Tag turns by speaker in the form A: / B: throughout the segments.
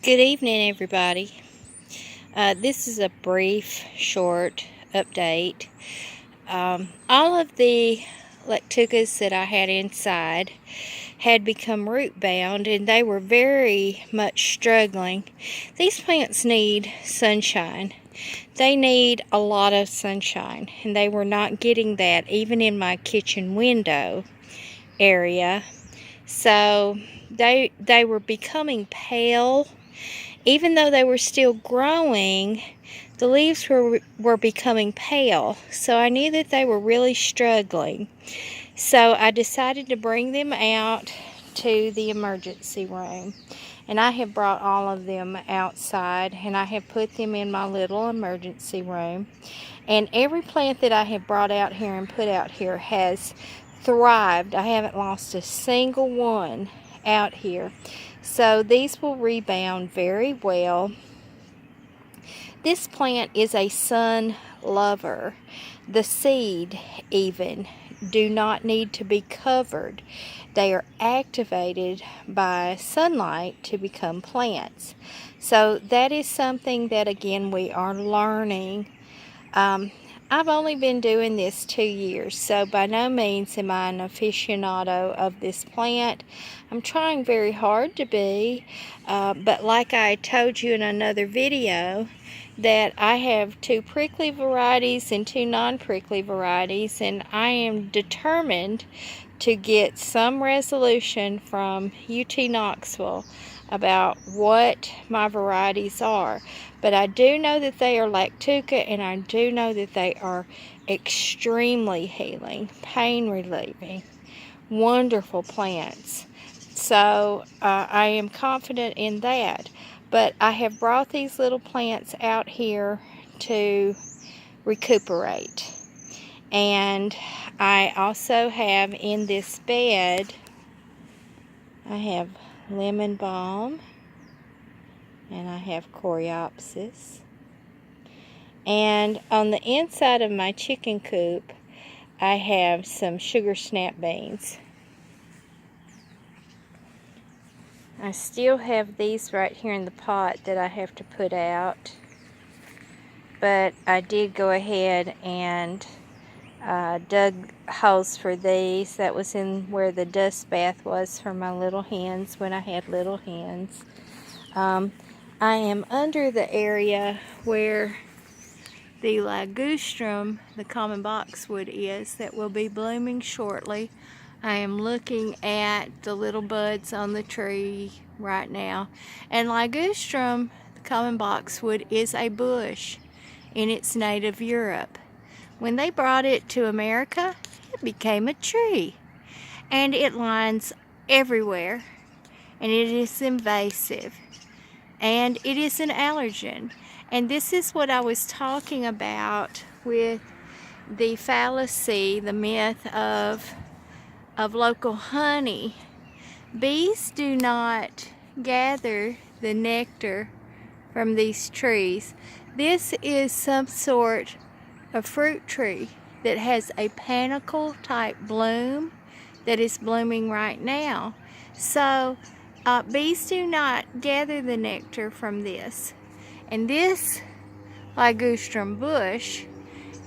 A: Good evening, everybody. This is a brief, short update. All of the lactucas that I had inside had become root bound, and they were very much struggling. These plants need sunshine. They need a lot of sunshine, and they were not getting that even in my kitchen window area. So they were becoming pale. Even though they were still growing, the leaves were becoming pale. So I knew that they were really struggling. So I decided to bring them out to the emergency room. And I have brought all of them outside, and I have put them in my little emergency room. And every plant that I have brought out here and put out here has thrived. I haven't lost a single one out here. So these will rebound very well. This plant is a sun lover. The seed even do not need to be covered. They are activated by sunlight to become plants. So that is something that, again, we are learning. I've only been doing this 2 years, so by no means am I an aficionado of this plant. I'm trying very hard to be, but like I told you in another video, that I have 2 prickly varieties and 2 non-prickly varieties, and I am determined to get some resolution from UT Knoxville about what my varieties are. But I do know that they are lactuca, and I do know that they are extremely healing, pain relieving, wonderful plants. So I am confident in that. But I have brought these little plants out here to recuperate. And I also have in this bed, I have lemon balm, and I have coreopsis. And on the inside of my chicken coop, I have some sugar snap beans. I still have these right here in the pot that I have to put out, but I did go ahead and dug holes for these. That was in where the dust bath was for my little hens when I had little hens. I am under the area where the ligustrum, the common boxwood, is that will be blooming shortly. I am looking at the little buds on the tree right now. And ligustrum, the common boxwood, is a bush in its native Europe. When they brought it to America, it became a tree. And it lines everywhere. And it is invasive. And it is an allergen. And this is what I was talking about with the fallacy, the myth of local honey. Bees do not gather the nectar from these trees. This is some sort of fruit tree that has a panicle type bloom that is blooming right now. So bees do not gather the nectar from this. And this ligustrum bush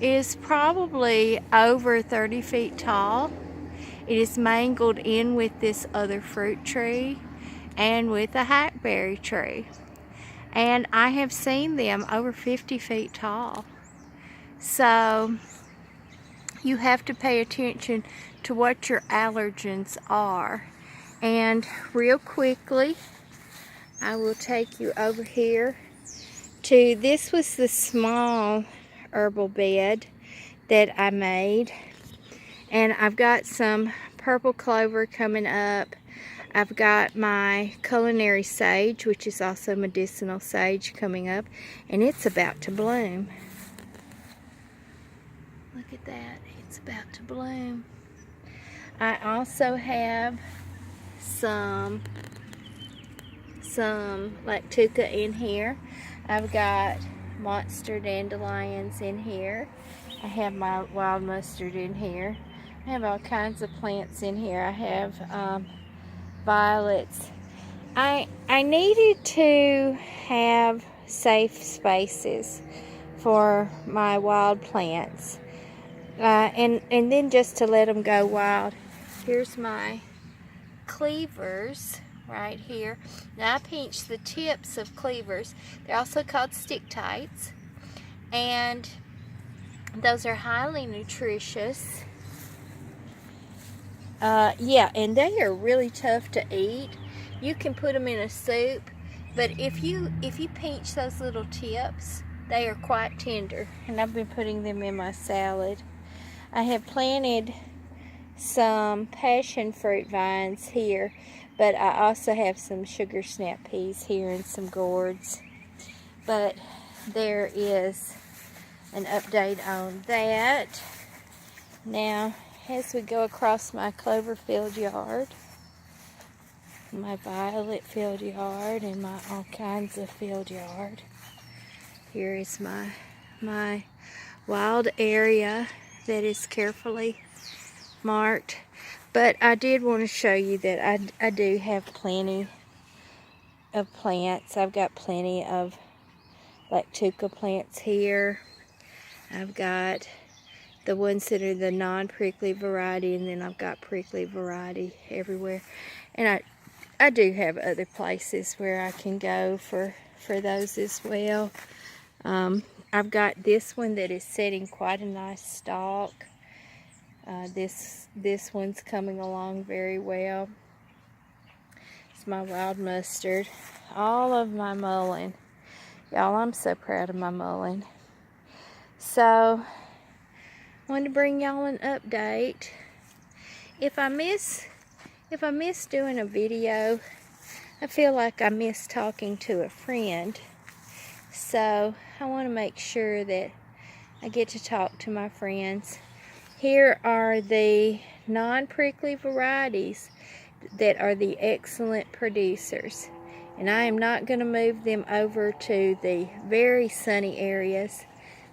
A: is probably over 30 feet tall. It is mangled in with this other fruit tree and with a hackberry tree. And I have seen them over 50 feet tall. So you have to pay attention to what your allergens are. And real quickly, I will take you over here to, this was the small herbal bed that I made. And I've got some purple clover coming up. I've got my culinary sage, which is also medicinal sage, coming up. And it's about to bloom. Look at that. It's about to bloom. I also have some lactuca in here. I've got monster dandelions in here. I have my wild mustard in here. I have all kinds of plants in here. I have violets I needed to have safe spaces for my wild plants, and then just to let them go wild. Here's my cleavers right here. Now I pinch the tips of cleavers. They're also called stick tights, and those are highly nutritious. Yeah, and they are really tough to eat. You can put them in a soup, but if you pinch those little tips, they are quite tender, and I've been putting them in my salad. I have planted some passion fruit vines here, but I also have some sugar snap peas here and some gourds. But there is an update on that. Now, as we go across my cloverfield yard, my violet field yard, and my all kinds of field yard, here is my wild area that is carefully marked. But I did want to show you that I do have plenty of plants. I've got plenty of lactuca plants here. I've got the ones that are the non-prickly variety, and then I've got prickly variety everywhere. And I do have other places where I can go for those as well. I've got this one that is setting quite a nice stalk. This one's coming along very well. It's my wild mustard. All of my mullein. Y'all, I'm so proud of my mullein. So, I wanted to bring y'all an update. If I miss doing a video, I feel like I miss talking to a friend. So, I want to make sure that I get to talk to my friends. Here are the non-prickly varieties that are the excellent producers. And I am not going to move them over to the very sunny areas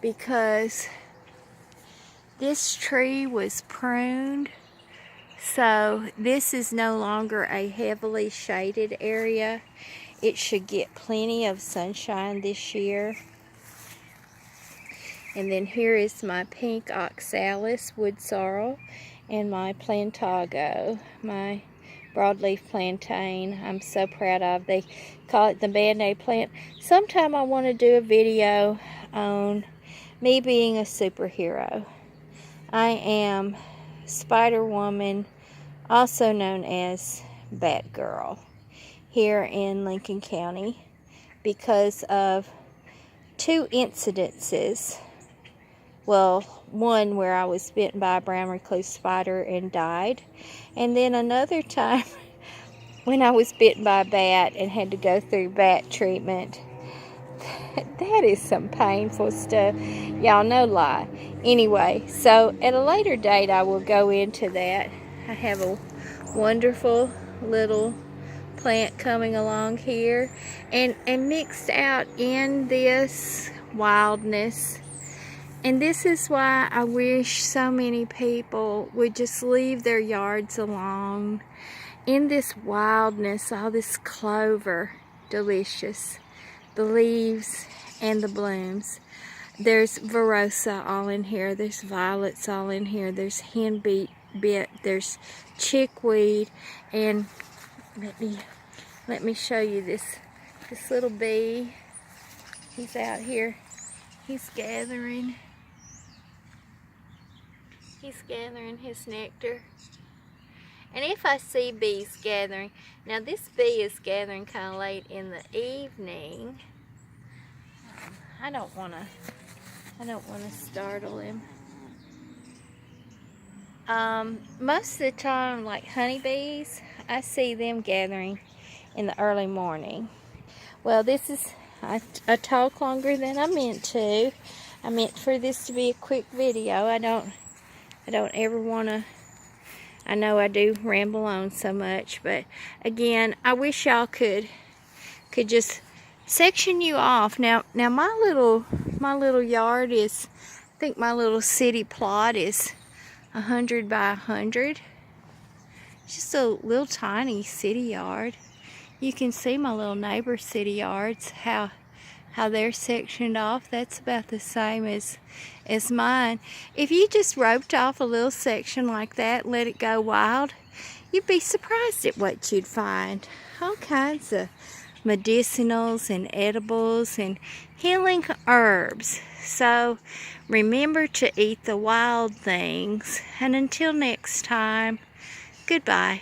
A: because this tree was pruned. So this is no longer a heavily shaded area. It should get plenty of sunshine this year. And then here is my pink oxalis wood sorrel and my plantago, my broadleaf plantain. I'm so proud of. They call it the Band-Aid plant. Sometime I want to do a video on me being a superhero. I am Spider Woman, also known as Batgirl, here in Lincoln County because of two incidences. Well, one where I was bitten by a brown recluse spider and died. And then another time when I was bitten by a bat and had to go through bat treatment. That is some painful stuff. Y'all, no lie. Anyway, so at a later date I will go into that. I have a wonderful little plant coming along here. And mixed out in this wildness. And this is why I wish so many people would just leave their yards alone. In this wildness, all this clover, delicious. The leaves and the blooms. There's verosa all in here. There's violets all in here. There's henbit, there's chickweed. And let me show you this little bee. He's out here. He's gathering his nectar. And if I see bees gathering, now this bee is gathering kind of late in the evening. I don't want to startle him. Most of the time, like honeybees, I see them gathering in the early morning. Well, this is I talk longer than I meant to. I meant for this to be a quick video. I don't ever want to. I know I do ramble on so much, but again, I wish y'all could just section you off. Now my little yard is, I think my little city plot is 100 by 100. Just a little tiny city yard. You can see my little neighbor city yards, how they're sectioned off. That's about the same as mine. If you just roped off a little section like that and let it go wild, you'd be surprised at what you'd find. All kinds of medicinals and edibles and healing herbs. So remember to eat the wild things. And until next time, goodbye.